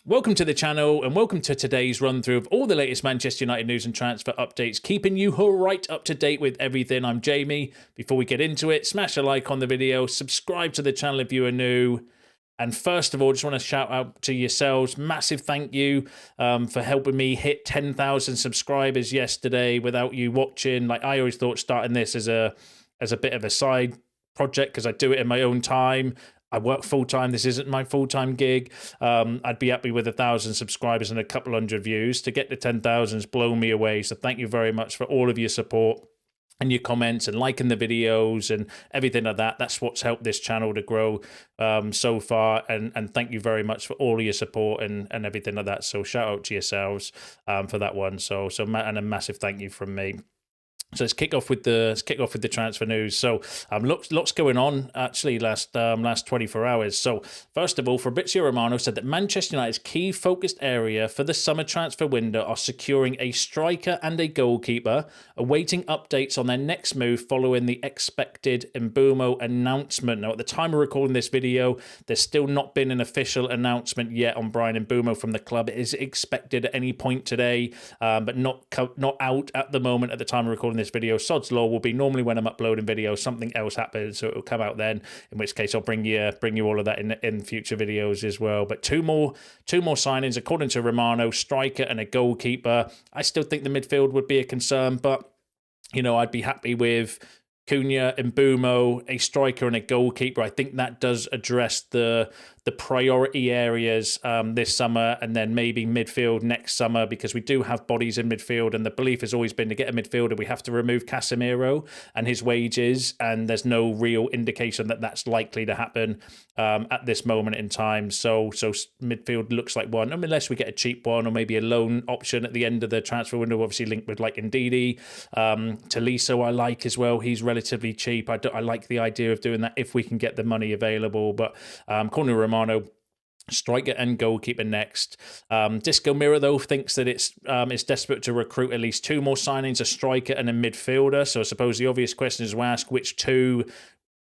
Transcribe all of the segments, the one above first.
Welcome to the channel and welcome to today's run through of all the latest Manchester United news and transfer updates, keeping you right up to date with everything. I'm Jamie. Before we get into it, smash a like on the video, subscribe to the channel if you are new. And first of all, just want to shout out to yourselves. Massive thank you for helping me hit 10,000 subscribers yesterday without you watching. Like, I always thought starting this as a bit of a side project because I do it in my own time. I work full-time. This isn't my full-time gig. I'd be happy with 1,000 subscribers and a couple hundred views. To get to 10,000 has blown me away. So thank you very much for all of your support and your comments and liking the videos and everything like that. That's what's helped this channel to grow so far. And thank you very much for all of your support and everything like that. So shout out to yourselves for that one. And a massive thank you from me. So let's kick off with the transfer news. So lots going on actually last 24 hours. So first of all, Fabrizio Romano said that Manchester United's key focused area for the summer transfer window are securing a striker and a goalkeeper, awaiting updates on their next move following the expected Mbeumo announcement. Now, at the time of recording this video, there's still not been an official announcement yet on Bryan Mbeumo from the club. It is expected at any point today, but not out at the moment at the time of recording this video. Sod's law will be normally when I'm uploading videos, something else happens, so it will come out then, in which case I'll bring you all of that in future videos as well. But two more signings according to Romano, striker and a goalkeeper. I still think the midfield would be a concern, but you know, I'd be happy with Cunha, Mbeumo, a striker and a goalkeeper. I think that does address the priority areas this summer, and then maybe midfield next summer, because we do have bodies in midfield, and the belief has always been to get a midfielder we have to remove Casemiro and his wages, and there's no real indication that that's likely to happen at this moment in time. So midfield looks like one, unless we get a cheap one or maybe a loan option at the end of the transfer window, obviously linked with like Ndidi. Tolisso I like as well. He's relatively cheap. I like the idea of doing that if we can get the money available. But according to Romano, striker and goalkeeper next. Disco Mirror, though, thinks that it's desperate to recruit at least two more signings, a striker and a midfielder. So I suppose the obvious question is to ask, which two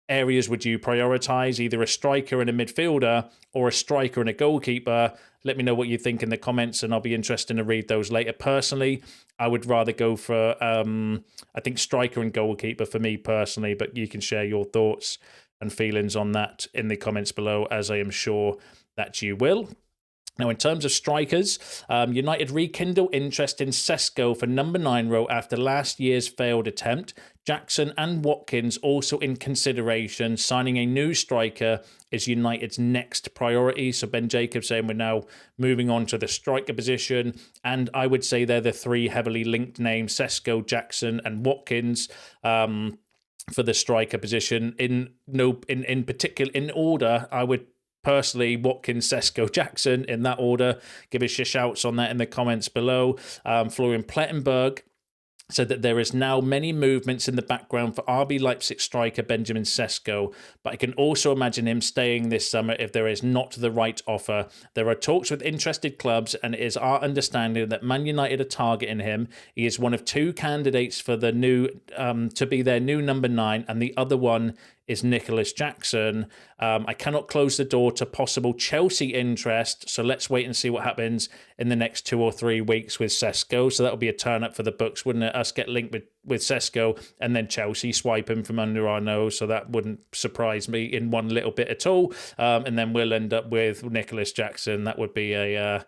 areas would you prioritize, either a striker and a midfielder or a striker and a goalkeeper? Let me know what you think in the comments, and I'll be interested to read those later. Personally, I would rather go for, I think, striker and goalkeeper for me personally, but you can share your thoughts and feelings on that in the comments below, as I am sure that you will. Now, in terms of strikers, United rekindle interest in Sesko for number 9 role after last year's failed attempt. Jackson and Watkins also in consideration. Signing a new striker is United's next priority. So Ben Jacobs saying we're now moving on to the striker position, and I would say they're the three heavily linked names: Sesko, Jackson, and Watkins. For the striker position, in particular, in order, I would personally Watkins, Sesko, Jackson, in that order. Give us your shouts on that in the comments below. Florian Plettenberg said that there is now many movements in the background for RB Leipzig striker Benjamin Sesko, but I can also imagine him staying this summer if there is not the right offer. There are talks with interested clubs, and it is our understanding that Man United are targeting him. He is one of two candidates for the new to be their new number 9, and the other one is Nicholas Jackson. I cannot close the door to possible Chelsea interest, so let's wait and see what happens in the next 2 or 3 weeks with Sesko. So that'll be a turn up for the books, wouldn't it? Us get linked with Sesko and then Chelsea swipe him from under our nose, so that wouldn't surprise me in one little bit at all. And then we'll end up with Nicholas Jackson. That would be a...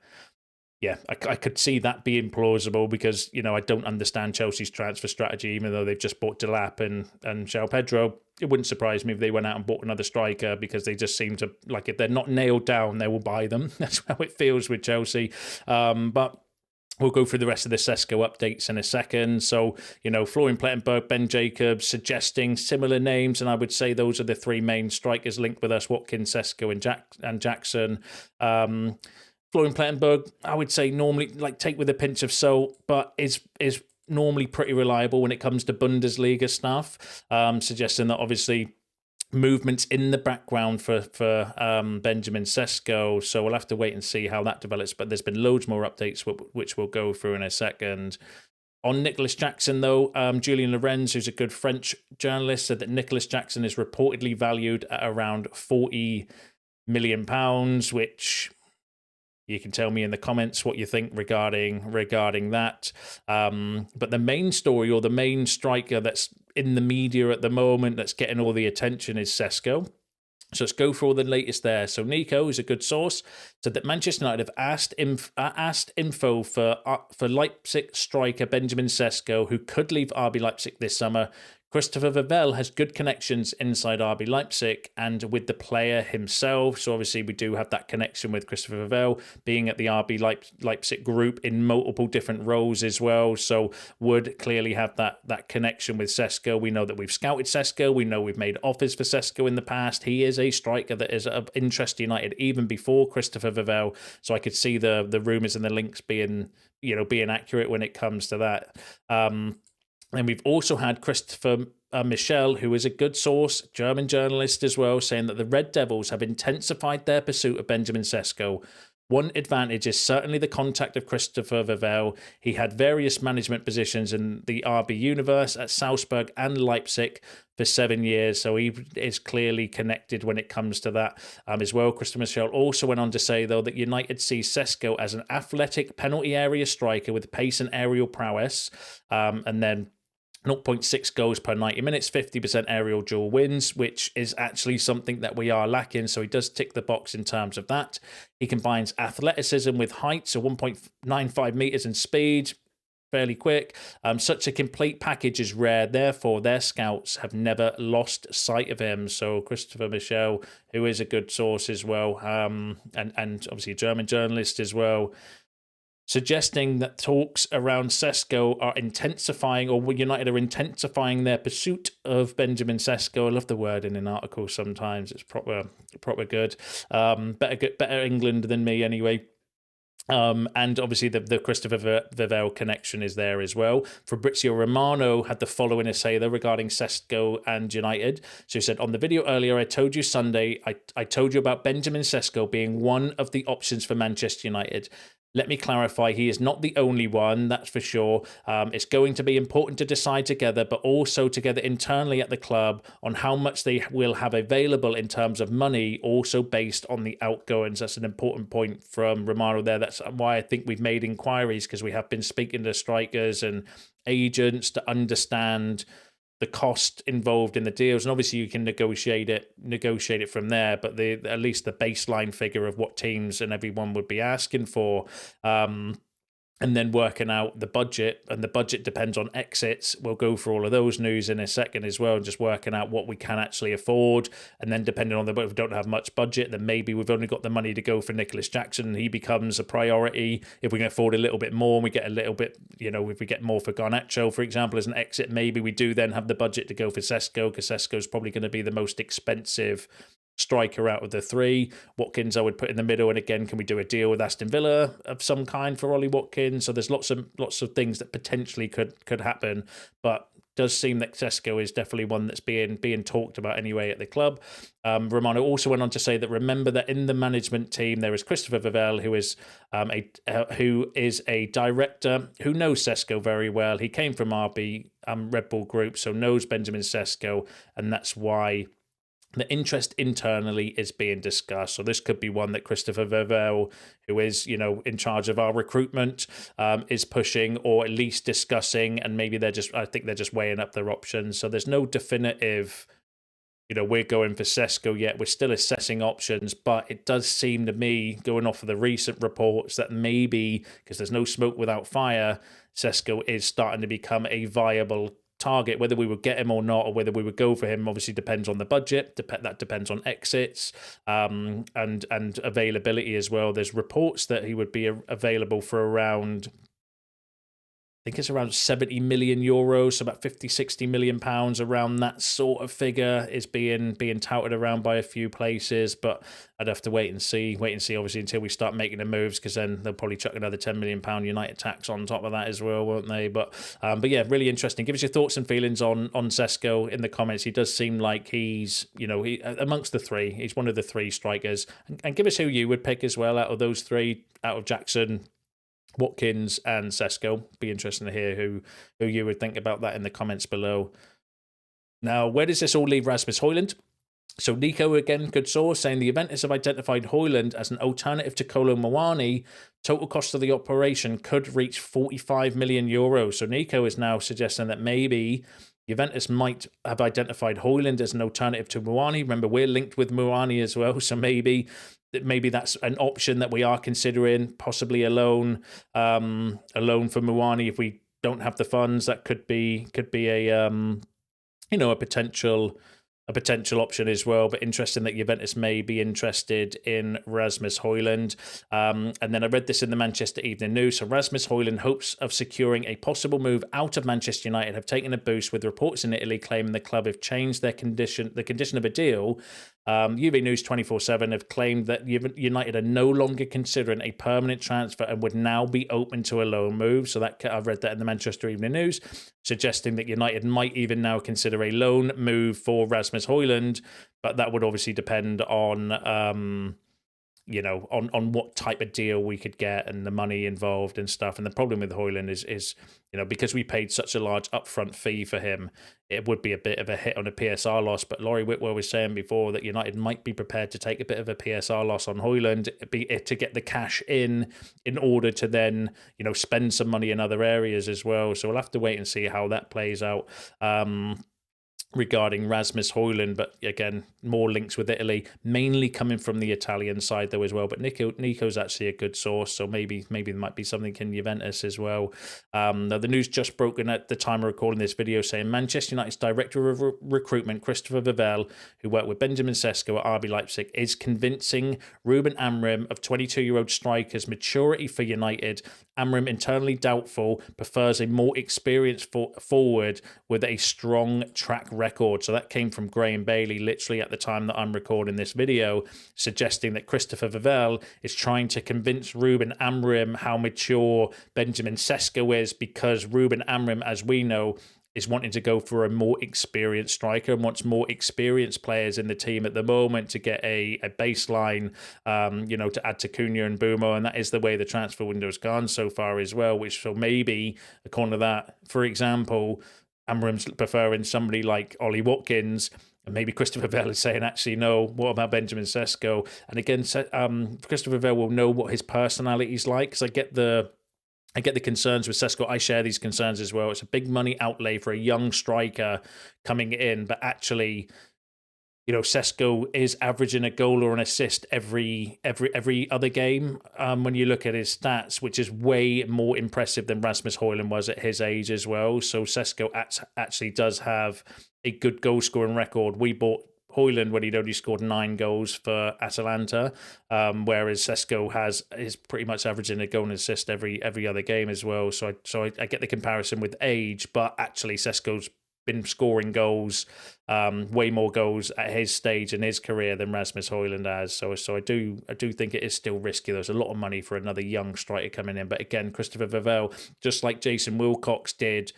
yeah, I could see that being plausible, because, you know, I don't understand Chelsea's transfer strategy, even though they've just bought Delap and João Pedro. It wouldn't surprise me if they went out and bought another striker, because they just seem to, like, if they're not nailed down, they will buy them. That's how it feels with Chelsea. But we'll go through the rest of the Sesko updates in a second. So, you know, Florian Plettenberg, Ben Jacobs suggesting similar names, and I would say those are the three main strikers linked with us: Watkins, Sesko, and Jackson. Florian Plettenberg, I would say normally, like, take with a pinch of salt, but is normally pretty reliable when it comes to Bundesliga stuff, suggesting that obviously movements in the background for Benjamin Sesko. So we'll have to wait and see how that develops, but there's been loads more updates which we'll go through in a second. On Nicholas Jackson, though, Julian Lorenz, who's a good French journalist, said that Nicholas Jackson is reportedly valued at around £40 million, which You can tell me in the comments what you think regarding that. But the main story, or the main striker that's in the media at the moment that's getting all the attention, is Sesko. So let's go through all the latest there. So Nico is a good source, said that Manchester United have asked info for Leipzig striker Benjamin Sesko, who could leave RB Leipzig this summer. Christopher Vivell has good connections inside RB Leipzig and with the player himself. So obviously we do have that connection with Christopher Vivell being at the RB Leipzig group in multiple different roles as well. So would clearly have that connection with Sesko. We know that we've scouted Sesko. We know we've made offers for Sesko in the past. He is a striker that is of interest to United even before Christopher Vivell. So I could see the rumours and the links being accurate when it comes to that. And we've also had Christopher Michel, who is a good source, German journalist as well, saying that the Red Devils have intensified their pursuit of Benjamin Sesko. One advantage is certainly the contact of Christopher Vivell. He had various management positions in the RB universe at Salzburg and Leipzig for 7 years, so he is clearly connected when it comes to that as well. Christopher Michel also went on to say, though, that United see Sesko as an athletic penalty area striker with pace and aerial prowess, and then 0.6 goals per 90 minutes, 50% aerial duel wins, which is actually something that we are lacking. So he does tick the box in terms of that. He combines athleticism with height, so 1.95 meters in speed, fairly quick. Such a complete package is rare. Therefore, their scouts have never lost sight of him. So Christopher Michel, who is a good source as well, and obviously a German journalist as well, suggesting that talks around Sesko are intensifying, or United are intensifying their pursuit of Benjamin Sesko. I love the word in an article sometimes. It's proper good. Better England than me anyway. And obviously the Christopher Vivell connection is there as well. Fabrizio Romano had the following to say though regarding Sesko and United. So he said, on the video earlier, I told you Sunday, I told you about Benjamin Sesko being one of the options for Manchester United. Let me clarify, he is not the only one, that's for sure. It's going to be important to decide together, but also together internally at the club on how much they will have available in terms of money, also based on the outgoings. That's an important point from Romano there. That's why I think we've made inquiries, because we have been speaking to strikers and agents to understand the cost involved in the deals, and obviously you can negotiate it from there, but at least the baseline figure of what teams and everyone would be asking for, and then working out the budget, and the budget depends on exits. We'll go through all of those news in a second as well, and just working out what we can actually afford, and then depending on if we don't have much budget, then maybe we've only got the money to go for Nicholas Jackson, and he becomes a priority. If we can afford a little bit more, and we get a little bit, if we get more for Garnacho, for example, as an exit, maybe we do then have the budget to go for Sesko, because Sesko is probably going to be the most expensive striker out of the three. Watkins I would put in the middle, and again, can we do a deal with Aston Villa of some kind for Ollie Watkins? So there's lots of things that potentially could happen, but does seem that Sesko is definitely one that's being talked about anyway at the club. Romano also went on to say that remember that in the management team there is Christopher Vivell, who is a director who knows Sesko very well. He came from RB Red Bull Group, so knows Benjamin Sesko, and that's why the interest internally is being discussed. So this could be one that Christopher Vivell, who is, in charge of our recruitment, is pushing, or at least discussing, and maybe I think they're just weighing up their options. So there's no definitive, we're going for Sesko yet. We're still assessing options, but it does seem to me, going off of the recent reports, that maybe, because there's no smoke without fire, Sesko is starting to become a viable target. Whether we would get him or not, or whether we would go for him, obviously depends on the budget. That depends on exits and availability as well. There's reports that he would be available for around, I think it's around 70 million euros, so about 50-60 million pounds, around that sort of figure is being touted around by a few places. But I'd have to wait and see obviously until we start making the moves, because then they'll probably chuck another 10 million pound United tax on top of that as well, won't they? But yeah, really interesting. Give us your thoughts and feelings on Sesko in the comments. He does seem like he's, he amongst the three, he's one of the three strikers, and give us who you would pick as well out of those three, out of Jackson, Watkins and Sesko. Be interesting to hear who you would think about that in the comments below. Now, where does this all leave Rasmus Højlund? So Nico, again, good source, saying the Juventus have identified Højlund as an alternative to Kolo Muani. Total cost of the operation could reach 45 million euros. So Nico is now suggesting that maybe Juventus might have identified Højlund as an alternative to Muani. Remember, we're linked with Muani as well, so maybe that's an option that we are considering, possibly a loan for Muani if we don't have the funds. That could be a a potential option as well. But interesting that Juventus may be interested in Rasmus Højlund. And then I read this in the Manchester Evening News. So Rasmus Højlund hopes of securing a possible move out of Manchester United have taken a boost, with reports in Italy claiming the club have changed the condition of a deal. UV News 24/7 have claimed that United are no longer considering a permanent transfer and would now be open to a loan move. So that I've read that in the Manchester Evening News, suggesting that United might even now consider a loan move for Rasmus Højlund, but that would obviously depend on on what type of deal we could get and the money involved and stuff. And the problem with Højlund is because we paid such a large upfront fee for him, it would be a bit of a hit on a PSR loss. But Laurie Whitwell was saying before that United might be prepared to take a bit of a PSR loss on Højlund to get the cash in order to then, spend some money in other areas as well. So we'll have to wait and see how that plays out. Regarding Rasmus Højlund, but again, more links with Italy, mainly coming from the Italian side though as well. But Nico's actually a good source, so maybe there might be something in Juventus as well. Now the news just broken at the time of recording this video, saying Manchester United's director of recruitment, Christopher Vivell, who worked with Benjamin Sesko at RB Leipzig, is convincing Ruben Amorim of 22-year-old striker's maturity for United. Amorim, internally doubtful, prefers a more experienced forward with a strong track record. So that came from Graham Bailey, literally at the time that I'm recording this video, suggesting that Christopher Vivell is trying to convince Ruben Amorim how mature Benjamin Sesko is, because Ruben Amorim, as we know, is wanting to go for a more experienced striker and wants more experienced players in the team at the moment to get a baseline, to add to Cunha and Bumo. And that is the way the transfer window has gone so far as well, so maybe, according to that, for example, Amorim's preferring somebody like Ollie Watkins, and maybe Christopher Vivell is saying, actually, no, what about Benjamin Sesko? And again, Christopher Vivell will know what his personality is like, because I get the concerns with Sesko. I share these concerns as well. It's a big money outlay for a young striker coming in, but actually, Sesko is averaging a goal or an assist every other game. When you look at his stats, which is way more impressive than Rasmus Højlund was at his age as well. So Sesko actually does have a good goal scoring record. We bought Højlund when he'd only scored 9 goals for Atalanta, whereas Sesko is pretty much averaging a goal and assist every other game as well. So I get the comparison with age, but actually Sesko's been scoring goals, way more goals at his stage in his career than Rasmus Højlund has. So I do think it is still risky. There's a lot of money for another young striker coming in, but again, Christopher Vivell, just like Jason Wilcox did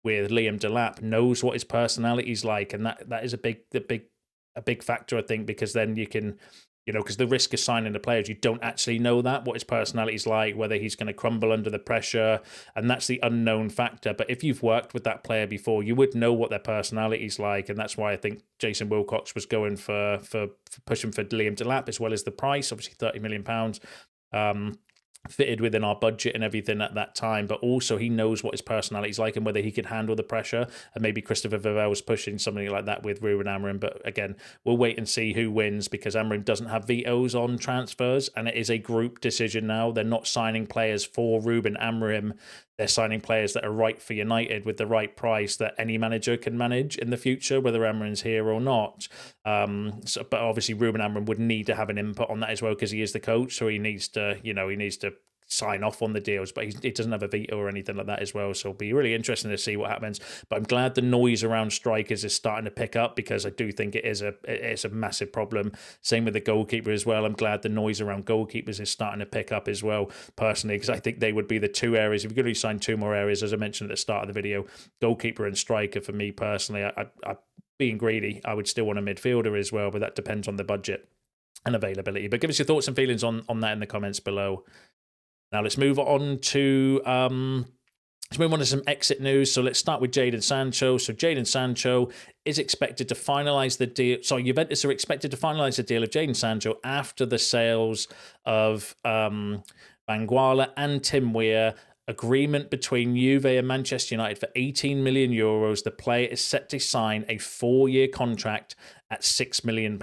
with Liam Delap, knows what his personality's like, and that is a big factor, I think, because then you can, because the risk of signing the players, you don't actually know what his personality's like, whether he's going to crumble under the pressure, and that's the unknown factor. But if you've worked with that player before, you would know what their personality's like, and that's why I think Jason Wilcox was going for pushing for Liam Delap, as well as the price, obviously £30 million. Fitted within our budget and everything at that time, but also he knows what his personality is like and whether he can handle the pressure. And maybe Christopher Vivell was pushing something like that with Ruben Amorim, but again, we'll wait and see who wins, because Amorim doesn't have vetoes on transfers, and it is a group decision now. They're not signing players for Ruben Amorim. They're signing players that are right for United with the right price that any manager can manage in the future, whether Amorim's here or not. But obviously Ruben Amorim would need to have an input on that as well, because he is the coach. So he needs to sign off on the deals, but he doesn't have a veto or anything like that as well. So it'll be really interesting to see what happens. But I'm glad the noise around strikers is starting to pick up, because I do think it's a massive problem. Same with the goalkeeper as well. I'm glad the noise around goalkeepers is starting to pick up as well, personally, because I think they would be the 2 areas. If you're going to sign 2 more areas, as I mentioned at the start of the video, goalkeeper and striker, for me personally, I being greedy, I would still want a midfielder as well, but that depends on the budget and availability. But give us your thoughts and feelings on that in the comments below. Now let's move on to So we want some exit news. So let's start with Jadon Sancho. So Jadon Sancho is expected to finalise the deal. So Juventus are expected to finalise the deal of Jadon Sancho after the sales of Banguala and Tim Weir. Agreement between Juve and Manchester United for 18 million euros. The player is set to sign a 4-year contract at £6 million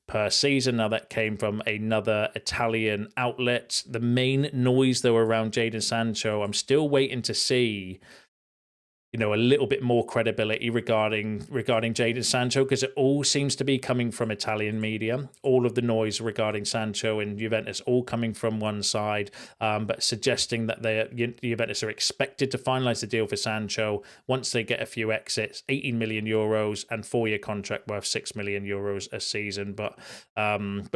per season. Now, that came from another Italian outlet. The main noise, though, around Jadon Sancho, I'm still waiting to see, a little bit more credibility regarding Jadon Sancho, because it all seems to be coming from Italian media. All of the noise regarding Sancho and Juventus all coming from one side, but suggesting that Juventus are expected to finalise the deal for Sancho once they get a few exits, 18 million euros and 4-year contract worth 6 million euros a season. But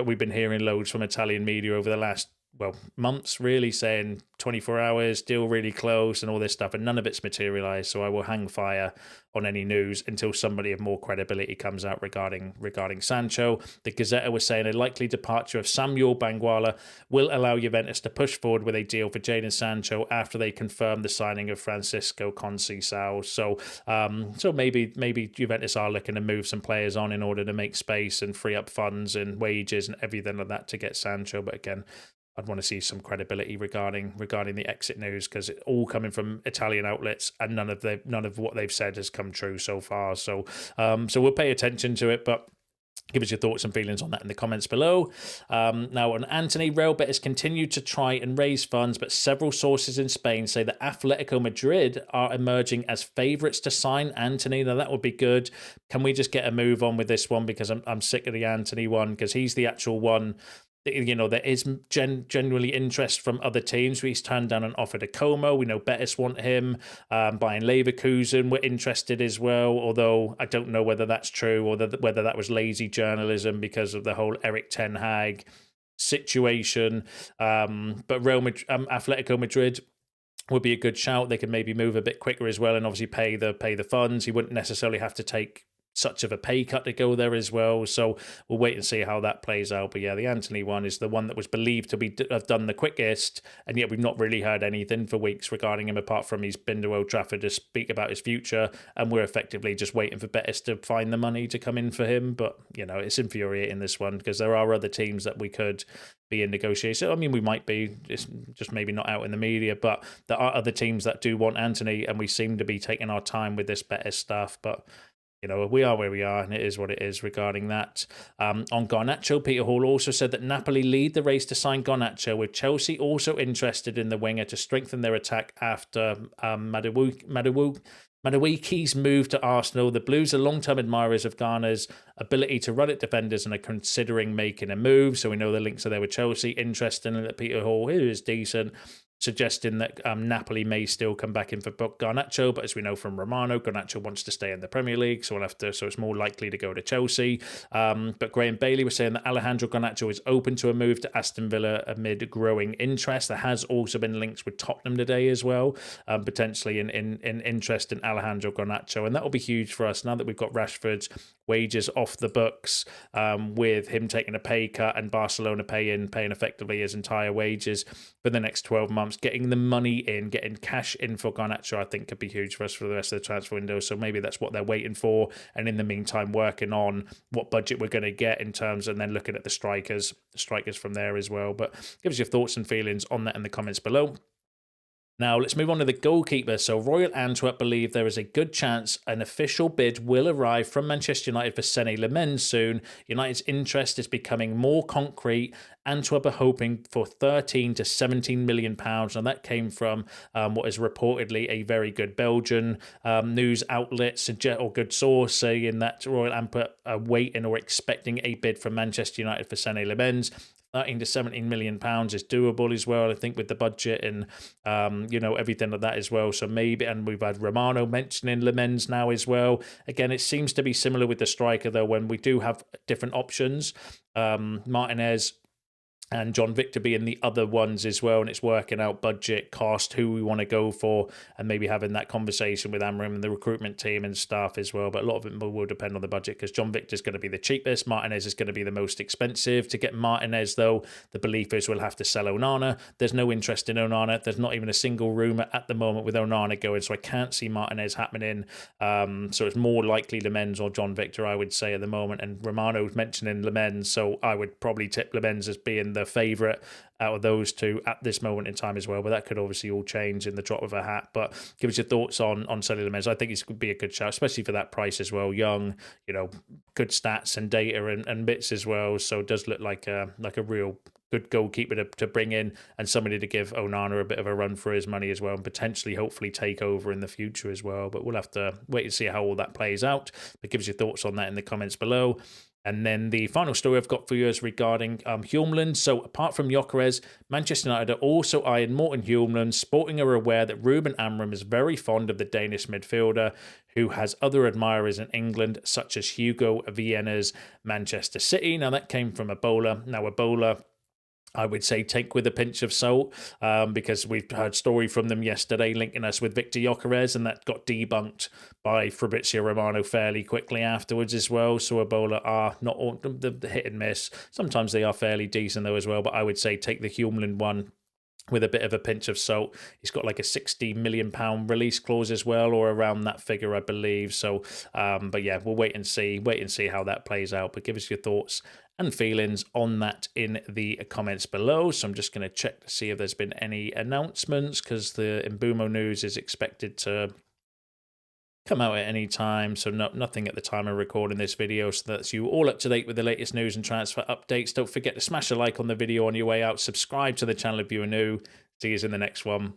we've been hearing loads from Italian media over the last months, really, saying 24 hours, deal really close and all this stuff, and none of it's materialized. So I will hang fire on any news until somebody of more credibility comes out regarding Sancho. The Gazzetta was saying a likely departure of Samuel Banguala will allow Juventus to push forward with a deal for Jadon Sancho after they confirm the signing of Francisco Conceição. So maybe Juventus are looking to move some players on in order to make space and free up funds and wages and everything like that to get Sancho. But again, I'd want to see some credibility regarding the exit news, because it's all coming from Italian outlets and none of what they've said has come true so far. So we'll pay attention to it, but give us your thoughts and feelings on that in the comments below. Now, on Antony, Real Betis continued to try and raise funds, but several sources in Spain say that Atletico Madrid are emerging as favourites to sign Antony. Now, that would be good. Can we just get a move on with this one? Because I'm sick of the Antony one, because he's the actual one. There is genuinely interest from other teams. He's turned down an offer to Como. We know Betis want him. Bayern Leverkusen were interested as well, although I don't know whether that's true or whether that was lazy journalism because of the whole Erik ten Hag situation. But Atletico Madrid would be a good shout. They could maybe move a bit quicker as well, and obviously pay the funds. He wouldn't necessarily have to take such of a pay cut to go there as well. So we'll wait and see how that plays out. But yeah, the Antony one is the one that was believed to have done the quickest, and yet we've not really heard anything for weeks regarding him, apart from he's been to Old Trafford to speak about his future, and we're effectively just waiting for Betis to find the money to come in for him. But it's infuriating, this one, because there are other teams that we could be in negotiation. I mean, we might be, it's just maybe not out in the media, but there are other teams that do want Antony, and we seem to be taking our time with this Betis stuff. But we are where we are, and it is what it is regarding that. On Garnacho, Peter Hall also said that Napoli lead the race to sign Garnacho, with Chelsea also interested in the winger to strengthen their attack after Madueke's move to Arsenal. The Blues are long-term admirers of Garner's ability to run at defenders and are considering making a move. So we know the links are there with Chelsea. Interesting that Peter Hall, who is decent, suggesting that Napoli may still come back in for Garnacho, but as we know from Romano, Garnacho wants to stay in the Premier League, so it's more likely to go to Chelsea. But Graham Bailey was saying that Alejandro Garnacho is open to a move to Aston Villa amid growing interest. There has also been links with Tottenham today as well, potentially in interest in Alejandro Garnacho, and that will be huge for us now that we've got Rashford's wages off the books, with him taking a pay cut and Barcelona paying effectively his entire wages for the next 12 months. Getting the money in, getting cash in for Garnacho, I think could be huge for us for the rest of the transfer window. So maybe that's what they're waiting for, and in the meantime working on what budget we're going to get in terms, and then looking at the strikers from there as well. But give us your thoughts and feelings on that in the comments below. Now, let's move on to the goalkeeper. So Royal Antwerp believe there is a good chance an official bid will arrive from Manchester United for Sané Lemens soon. United's interest is becoming more concrete. Antwerp are hoping for 13 to 17 million pounds. Now, that came from what is reportedly a very good Belgian news outlet, or good source, saying that Royal Antwerp are waiting or expecting a bid from Manchester United for Sané Lemens. 13 to 17 million pounds is doable as well, I think, with the budget and everything like that as well. So maybe, and we've had Romano mentioning Lemens now as well. Again, it seems to be similar with the striker though, when we do have different options. Martinez and John Victor being the other ones as well. And it's working out budget, cost, who we want to go for, and maybe having that conversation with Amram and the recruitment team and staff as well. But a lot of it will depend on the budget, because John Victor is going to be the cheapest. Martinez is going to be the most expensive. To get Martinez, though, the belief is we'll have to sell Onana. There's no interest in Onana. There's not even a single rumour at the moment with Onana going, so I can't see Martinez happening. So it's more likely Lemens or John Victor, I would say, at the moment. And Romano's mentioning Lemens, so I would probably tip Lemens as being the favourite out of those two at this moment in time as well. But that could obviously all change in the drop of a hat. But give us your thoughts on Sonny Lemens. I think he's could be a good shout, especially for that price as well. Young, good stats and data and bits as well. So it does look like a real good goalkeeper to bring in, and somebody to give Onana a bit of a run for his money as well, and potentially hopefully take over in the future as well. But we'll have to wait and see how all that plays out. But give us your thoughts on that in the comments below. And then the final story I've got for you is regarding Hjulmland. So apart from Gyökeres, Manchester United are also eyeing Morten Hjulmland. Sporting are aware that Ruben Amram is very fond of the Danish midfielder, who has other admirers in England, such as Hugo Vienna's Manchester City. Now, that came from Ebola. Now, Ebola, I would say take with a pinch of salt, because we've heard story from them yesterday linking us with Victor Gyökeres, and that got debunked by Fabrizio Romano fairly quickly afterwards as well. So Ebola are not all the hit and miss. Sometimes they are fairly decent though as well, but I would say take the Hjulmland one with a bit of a pinch of salt. He's got like a £60 million release clause as well, or around that figure, I believe. So, but yeah, we'll wait and see how that plays out. But give us your thoughts and feelings on that in the comments below. So I'm just going to check to see if there's been any announcements, because the Mbeumo news is expected to come out at any time, so nothing at the time of recording this video. So that's you all up to date with the latest news and transfer updates. Don't forget to smash a like on the video on your way out. Subscribe to the channel if you are new. See you in the next one.